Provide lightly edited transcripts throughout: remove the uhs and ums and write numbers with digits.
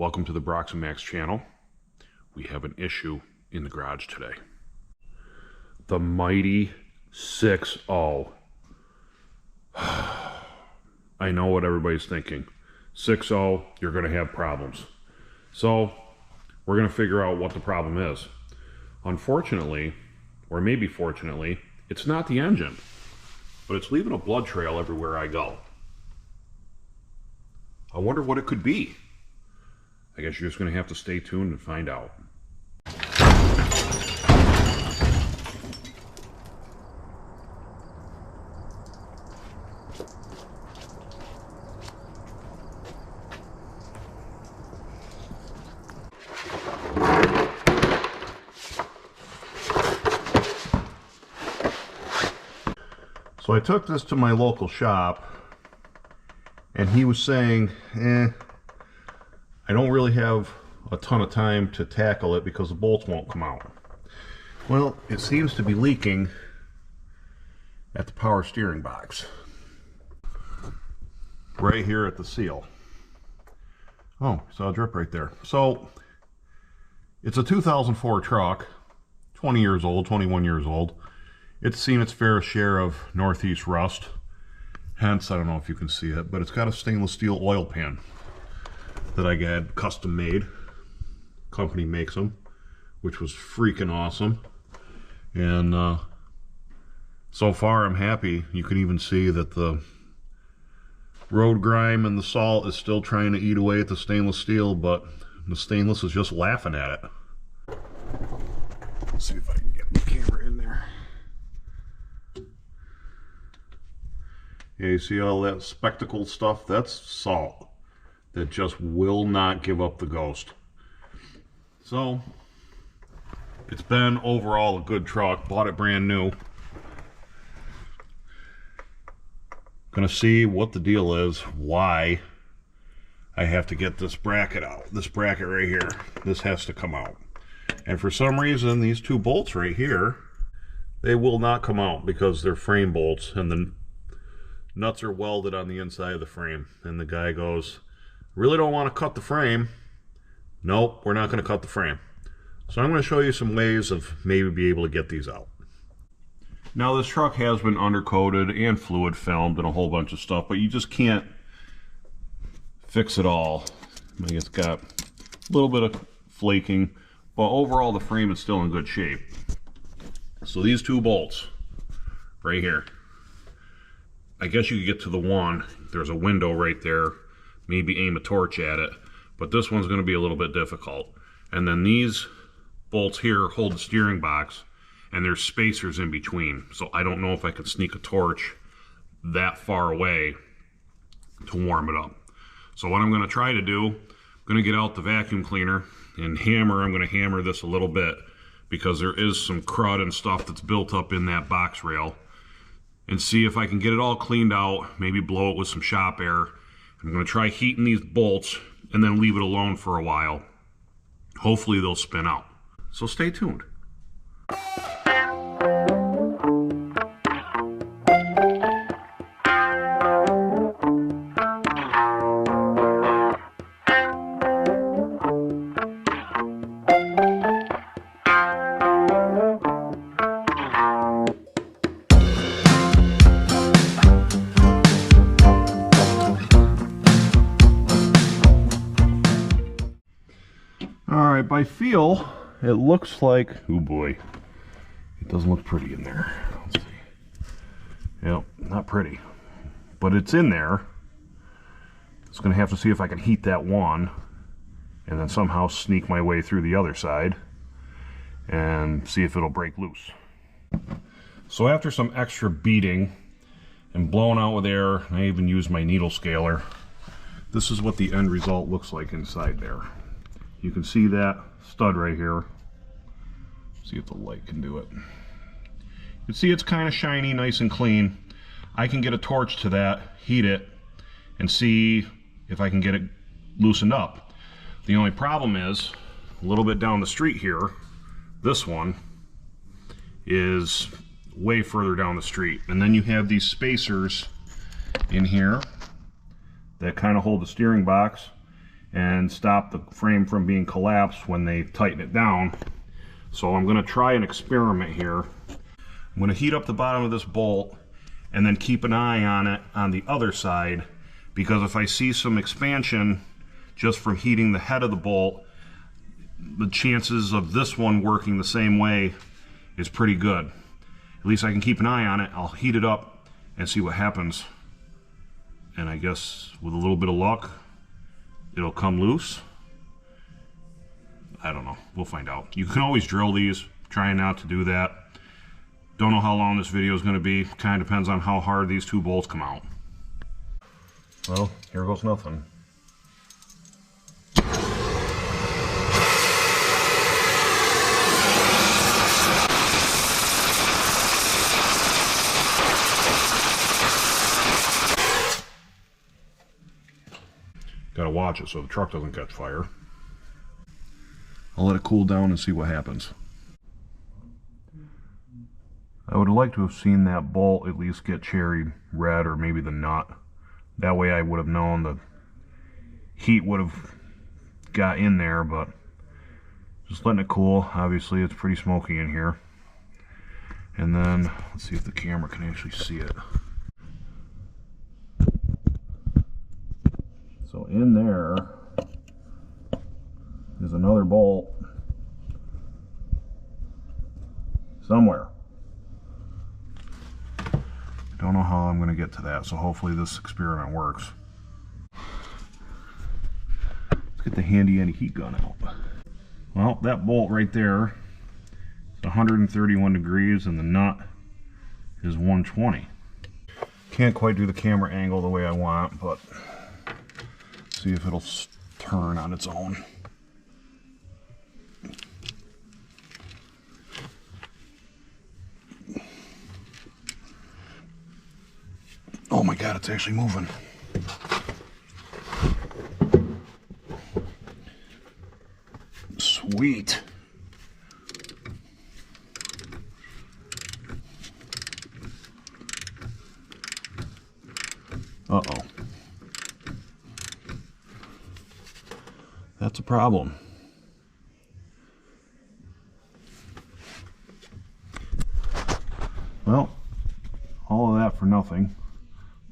Welcome to the Brox and Max channel. We have an issue in the garage today. The mighty 6.0. I know what everybody's thinking. 6.0, you're going to have problems. So we're going to figure out what the problem is. Unfortunately, or maybe fortunately, it's not the engine, but it's leaving a blood trail everywhere I go. I wonder what it could be. I guess you're just going to have to stay tuned and find out. So I took this to my local shop, and he was saying, I don't really have a ton of time to tackle it because the bolts won't come out. Well, it seems to be leaking at the power steering box. Right here at the seal. Oh, saw a drip right there. So, it's a 2004 truck, 20 years old, 21 years old. It's seen its fair share of northeast rust. Hence, I don't know if you can see it, but it's got a stainless steel oil pan that I had custom made. Company makes them, which was freaking awesome. And so far I'm happy. You can even see that the road grime and the salt is still trying to eat away at the stainless steel, but the stainless is just laughing at it. Let's see if I can get the camera in there. Yeah, you see all that spectacle stuff? That's salt that just will not give up the ghost. So, it's been overall a good truck. Bought it brand new. Gonna see what the deal is, why I have to get this bracket out. This bracket right here, this has to come out. And for some reason, these two bolts right here, they will not come out because they're frame bolts, and the nuts are welded on the inside of the frame. And the guy goes, really don't want to cut the frame. Nope, we're not going to cut the frame. So I'm going to show you some ways of maybe be able to get these out. Now this truck has been undercoated and fluid filmed and a whole bunch of stuff, but you just can't fix it all. I mean, it's got a little bit of flaking, but overall the frame is still in good shape. So these two bolts right here, I guess you could get to the one. There's a window right there. Maybe aim a torch at it, but this one's going to be a little bit difficult. And then these bolts here hold the steering box, and there's spacers in between, so I don't know if I could sneak a torch that far away to warm it up. So what I'm going to try to do, I'm going to get out the vacuum cleaner and I'm going to hammer this a little bit, because there is some crud and stuff that's built up in that box rail, and see if I can get it all cleaned out, maybe blow it with some shop air. I'm going to try heating these bolts and then leave it alone for a while. Hopefully they'll spin out. So stay tuned. Alright, by feel, it looks like, oh boy, it doesn't look pretty in there. Let's see. Yep, not pretty. But it's in there. It's going to have to see if I can heat that one, and then somehow sneak my way through the other side, and see if it'll break loose. So after some extra beating, and blowing out with air, I even used my needle scaler, this is what the end result looks like inside there. You can see that stud right here. See if the light can do it. You can see it's kind of shiny, nice and clean. I can get a torch to that, heat it, and see if I can get it loosened up. The only problem is, a little bit down the street here, this one is way further down the street. And then you have these spacers in here that kind of hold the steering box. and stop the frame from being collapsed when they tighten it down. So I'm going to try an experiment here. I'm going to heat up the bottom of this bolt and then keep an eye on it on the other side, because if I see some expansion just from heating the head of the bolt, the chances of this one working the same way is pretty good. At least I can keep an eye on it. I'll heat it up and see what happens. And I guess with a little bit of luck, it'll come loose. I don't know. We'll find out. You can always drill these. Trying not to do that. Don't know how long this video is going to be. Kind of depends on how hard these two bolts come out. Well, here goes nothing. Gotta watch it so the truck doesn't catch fire. I'll let it cool down and see what happens. I would have liked to have seen that bolt at least get cherry red, or maybe the nut. That way I would have known the heat would have got in there, but just letting it cool. Obviously it's pretty smoky in here. And then let's see if the camera can actually see it. So in there is another bolt somewhere. Don't know how I'm going to get to that, so hopefully this experiment works. Let's get the handy anti heat gun out. Well, that bolt right there is 131 degrees and the nut is 120. Can't quite do the camera angle the way I want, but see if it'll turn on its own. Oh my God, it's actually moving. Sweet. Uh-oh. That's a problem. Well, all of that for nothing.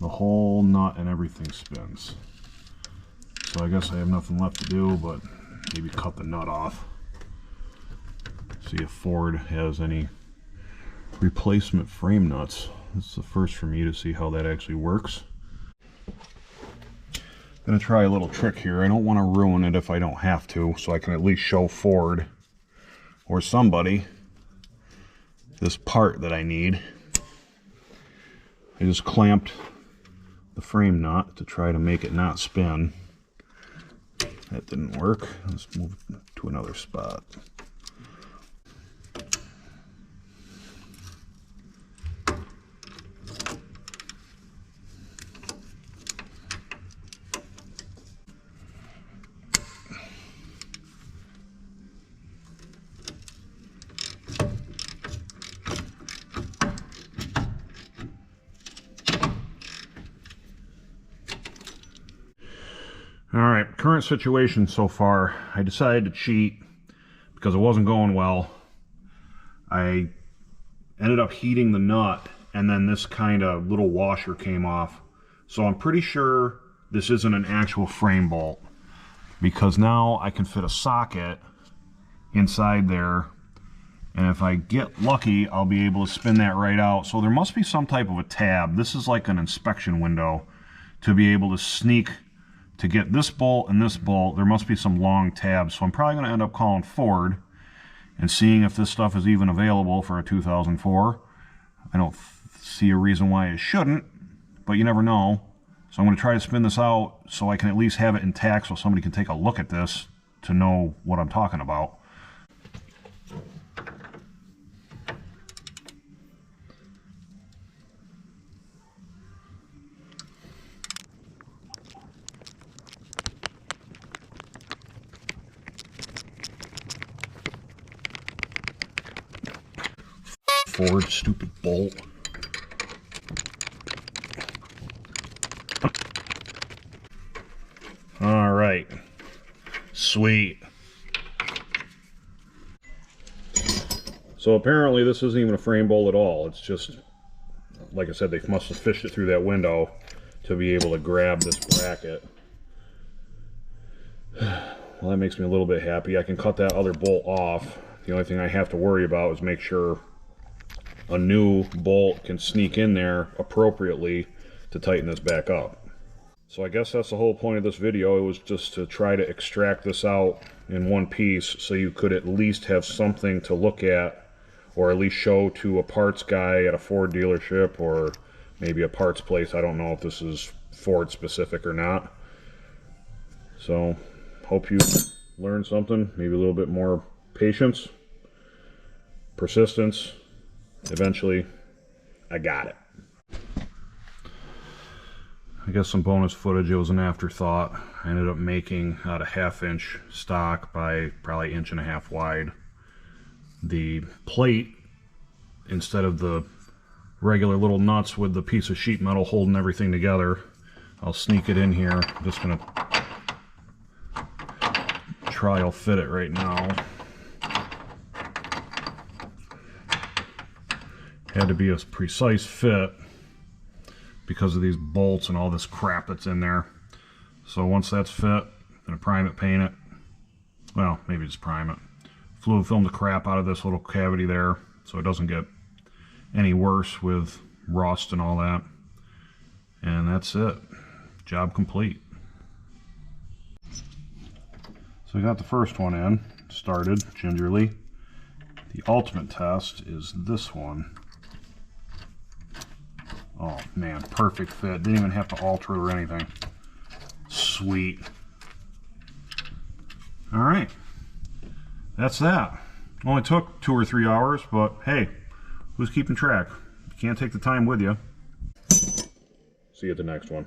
The whole nut and everything spins. So I guess I have nothing left to do but maybe cut the nut off. See if Ford has any replacement frame nuts. This is the first for me to see how that actually works. I'm going to try a little trick here. I don't want to ruin it if I don't have to, so I can at least show Ford or somebody this part that I need. I just clamped the frame nut to try to make it not spin. That didn't work. Let's move it to another spot. Alright, current situation so far. I decided to cheat because it wasn't going well. I ended up heating the nut and then this kind of little washer came off. So I'm pretty sure this isn't an actual frame bolt, because now I can fit a socket inside there, and if I get lucky I'll be able to spin that right out. So there must be some type of a tab. This is like an inspection window to be able to sneak to get this bolt and this bolt. There must be some long tabs, so I'm probably going to end up calling Ford and seeing if this stuff is even available for a 2004. I don't see a reason why it shouldn't, but you never know. So I'm going to try to spin this out so I can at least have it intact so somebody can take a look at this to know what I'm talking about. Ford, stupid bolt. All right, Sweet. So apparently this isn't even a frame bolt at all. It's just, like I said, they must have fished it through that window to be able to grab this bracket. Well, that makes me a little bit happy. I can cut that other bolt off. The only thing I have to worry about is make sure a new bolt can sneak in there appropriately to tighten this back up. So I guess that's the whole point of this video. It was just to try to extract this out in one piece so you could at least have something to look at, or at least show to a parts guy at a Ford dealership or maybe a parts place. I don't know if this is Ford specific or not. So hope you learned something, maybe a little bit more patience, persistence. Eventually, I got it. I guess some bonus footage. It was an afterthought. I ended up making out a 1/2-inch stock by probably 1.5 inches wide. The plate, instead of the regular little nuts with the piece of sheet metal holding everything together, I'll sneak it in here. I'm just gonna trial fit it right now. Had to be a precise fit because of these bolts and all this crap that's in there. So once that's fit, I'm gonna prime it, paint it. Well, maybe just prime it. Fluid film the crap out of this little cavity there so it doesn't get any worse with rust and all that. And that's it. Job complete. So we got the first one in, started gingerly. The ultimate test is this one. Oh man, perfect fit. Didn't even have to alter it or anything. Sweet. Alright. That's that. Only took 2 or 3 hours, but hey, who's keeping track? You can't take the time with you. See you at the next one.